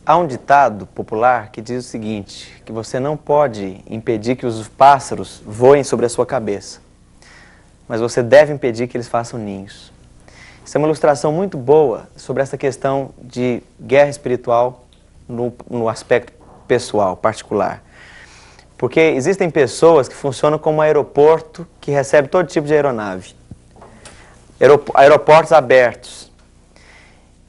Há um ditado popular que diz o seguinte, que você não pode impedir que os pássaros voem sobre a sua cabeça, mas você deve impedir que eles façam ninhos. Isso é uma ilustração muito boa sobre essa questão de guerra espiritual no aspecto pessoal, particular. Porque existem pessoas que funcionam como um aeroporto que recebe todo tipo de aeronave. Aeroportos abertos.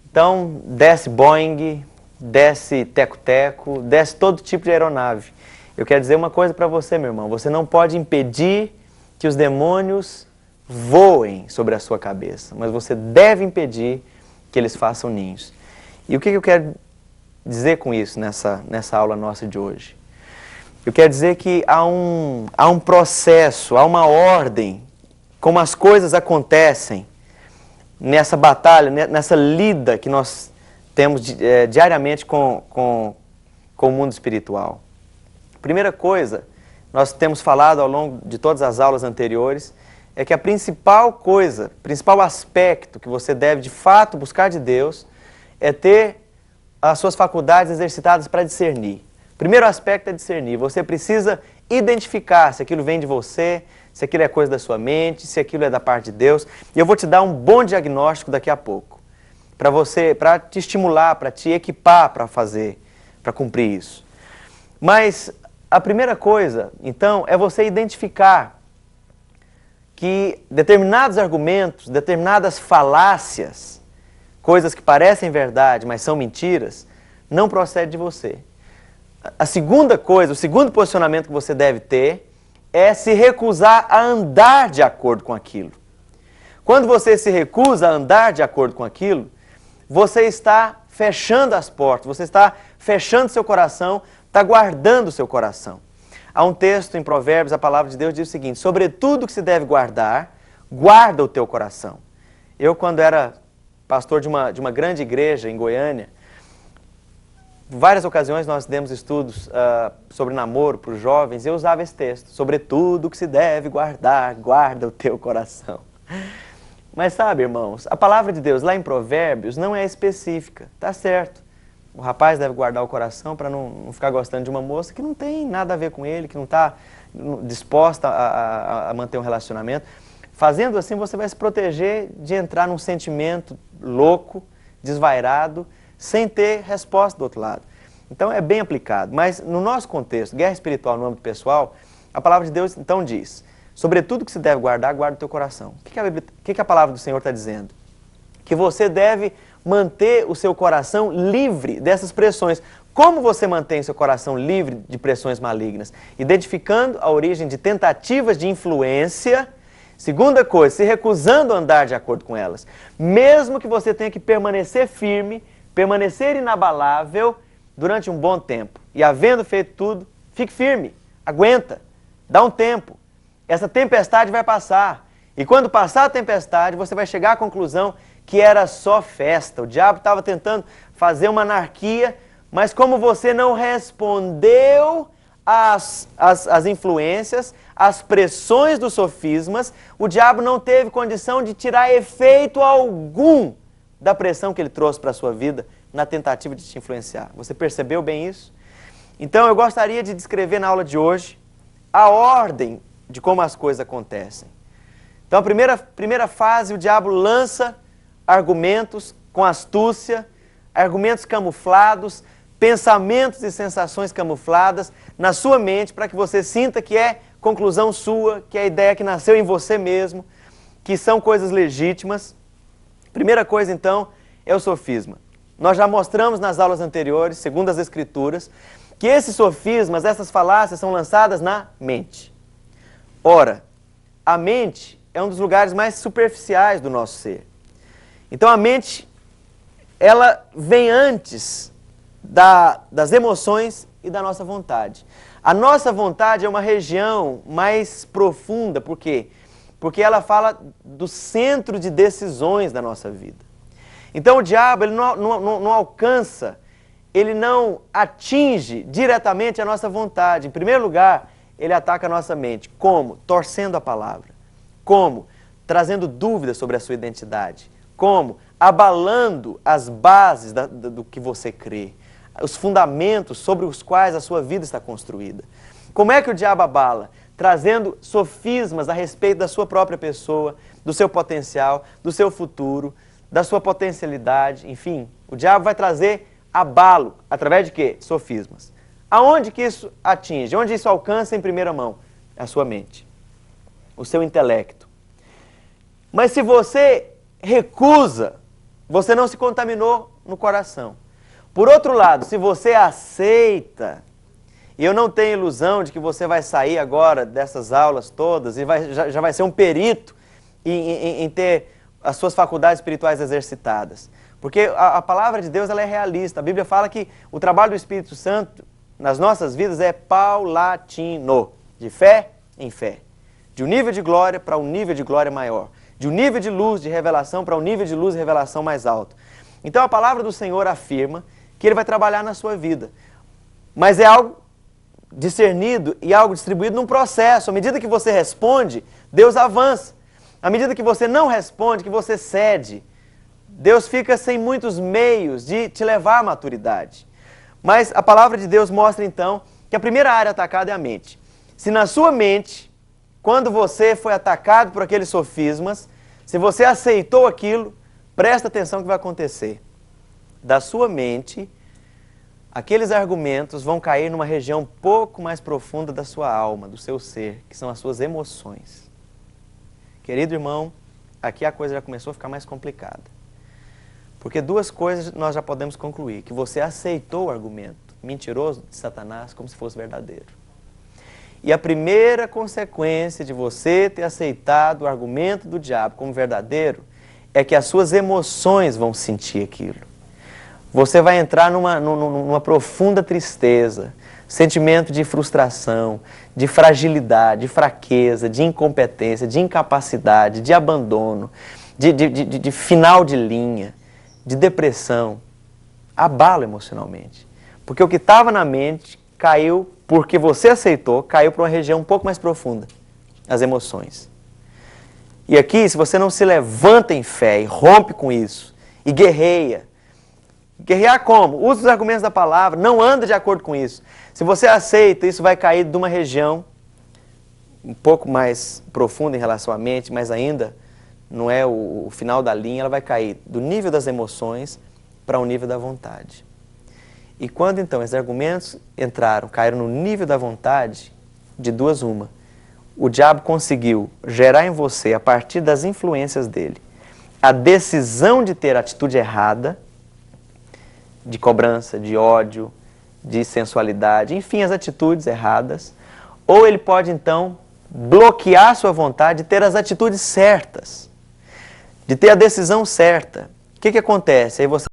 Então, desce Boeing, desce teco-teco, desce todo tipo de aeronave. Eu quero dizer uma coisa para você, meu irmão. Você não pode impedir que os demônios voem sobre a sua cabeça, mas você deve impedir que eles façam ninhos. E o que eu quero dizer com isso nessa aula nossa de hoje? Eu quero dizer que há um processo, há uma ordem, como as coisas acontecem nessa batalha, nessa lida que nós temos diariamente com o mundo espiritual. Primeira coisa, nós temos falado ao longo de todas as aulas anteriores, é que a principal coisa, principal aspecto que você deve de fato buscar de Deus é ter as suas faculdades exercitadas para discernir. Primeiro aspecto é discernir. Você precisa identificar se aquilo vem de você, se aquilo é coisa da sua mente, se aquilo é da parte de Deus. E eu vou te dar um bom diagnóstico daqui a pouco, para te estimular, para te equipar para cumprir isso. Mas a primeira coisa, então, é você identificar que determinados argumentos, determinadas falácias, coisas que parecem verdade, mas são mentiras, não procedem de você. A segunda coisa, o segundo posicionamento que você deve ter é se recusar a andar de acordo com aquilo. Quando você se recusa a andar de acordo com aquilo, você está fechando as portas, você está fechando seu coração, está guardando seu coração. Há um texto em Provérbios, a palavra de Deus diz o seguinte: sobretudo que se deve guardar, guarda o teu coração. Eu, quando era pastor de uma grande igreja em Goiânia, em várias ocasiões nós demos estudos sobre namoro para os jovens e eu usava esse texto. Sobretudo que se deve guardar, guarda o teu coração. Mas sabe, irmãos, a palavra de Deus lá em Provérbios não é específica, tá certo. O rapaz deve guardar o coração para não ficar gostando de uma moça que não tem nada a ver com ele, que não está disposta a manter um relacionamento. Fazendo assim, você vai se proteger de entrar num sentimento louco, desvairado, sem ter resposta do outro lado. Então é bem aplicado. Mas no nosso contexto, guerra espiritual no âmbito pessoal, a palavra de Deus então diz: sobretudo que se deve guardar, guarda o teu coração. O que a palavra do Senhor está dizendo? Que você deve manter o seu coração livre dessas pressões. Como você mantém seu coração livre de pressões malignas? Identificando a origem de tentativas de influência. Segunda coisa, se recusando a andar de acordo com elas. Mesmo que você tenha que permanecer firme, permanecer inabalável durante um bom tempo. E havendo feito tudo, fique firme, aguenta, dá um tempo. Essa tempestade vai passar. E quando passar a tempestade, você vai chegar à conclusão que era só festa. O diabo estava tentando fazer uma anarquia, mas como você não respondeu às influências, às pressões dos sofismas, o diabo não teve condição de tirar efeito algum da pressão que ele trouxe para a sua vida na tentativa de te influenciar. Você percebeu bem isso? Então eu gostaria de descrever na aula de hoje a ordem de como as coisas acontecem. Então a primeira fase, o diabo lança argumentos com astúcia, argumentos camuflados, pensamentos e sensações camufladas na sua mente para que você sinta que é conclusão sua, que é a ideia que nasceu em você mesmo, que são coisas legítimas. Primeira coisa então é o sofisma. Nós já mostramos nas aulas anteriores, segundo as Escrituras, que esses sofismas, essas falácias são lançadas na mente. Ora, a mente é um dos lugares mais superficiais do nosso ser. Então a mente, ela vem antes das emoções e da nossa vontade. A nossa vontade é uma região mais profunda, por quê? Porque ela fala do centro de decisões da nossa vida. Então o diabo, ele não alcança, ele não atinge diretamente a nossa vontade. Em primeiro lugar, ele ataca a nossa mente. Como? Torcendo a palavra. Como? Trazendo dúvidas sobre a sua identidade. Como? Abalando as bases do que você crê. os fundamentos sobre os quais a sua vida está construída. Como é que o diabo abala? Trazendo sofismas a respeito da sua própria pessoa, do seu potencial, do seu futuro, da sua potencialidade, enfim. O diabo vai trazer abalo, através de quê? Sofismas. Aonde que isso atinge? Onde isso alcança em primeira mão? A sua mente, o seu intelecto. Mas se você recusa, você não se contaminou no coração. Por outro lado, se você aceita, e eu não tenho ilusão de que você vai sair agora dessas aulas todas e já vai ser um perito em ter as suas faculdades espirituais exercitadas. Porque a palavra de Deus ela é realista. A Bíblia fala que o trabalho do Espírito Santo nas nossas vidas é paulatino, de fé em fé. De um nível de glória para um nível de glória maior. De um nível de luz, de revelação, para um nível de luz e revelação mais alto. Então a palavra do Senhor afirma que Ele vai trabalhar na sua vida. Mas é algo discernido e algo distribuído num processo. À medida que você responde, Deus avança. À medida que você não responde, que você cede, Deus fica sem muitos meios de te levar à maturidade. Mas a palavra de Deus mostra então que a primeira área atacada é a mente. Se na sua mente, quando você foi atacado por aqueles sofismas, se você aceitou aquilo, presta atenção no que vai acontecer. Da sua mente, aqueles argumentos vão cair numa região um pouco mais profunda da sua alma, do seu ser, que são as suas emoções. Querido irmão, aqui a coisa já começou a ficar mais complicada. Porque duas coisas nós já podemos concluir. Que você aceitou o argumento mentiroso de Satanás como se fosse verdadeiro. E a primeira consequência de você ter aceitado o argumento do diabo como verdadeiro é que as suas emoções vão sentir aquilo. Você vai entrar numa profunda tristeza, sentimento de frustração, de fragilidade, de fraqueza, de incompetência, de incapacidade, de abandono, de final de linha, de depressão. Abalo emocionalmente. Porque o que estava na mente caiu, porque você aceitou, caiu para uma região um pouco mais profunda, as emoções. E aqui, se você não se levanta em fé e rompe com isso, e guerreia, guerrear como? Usa os argumentos da palavra, não anda de acordo com isso. Se você aceita, isso vai cair de uma região um pouco mais profunda em relação à mente, mas ainda não é o final da linha, ela vai cair do nível das emoções para o nível da vontade. E quando então esses argumentos caíram no nível da vontade, de duas uma, o diabo conseguiu gerar em você, a partir das influências dele, a decisão de ter atitude errada, de cobrança, de ódio, de sensualidade, enfim, as atitudes erradas, ou ele pode então bloquear a sua vontade de ter as atitudes certas, de ter a decisão certa. O que acontece? Aí você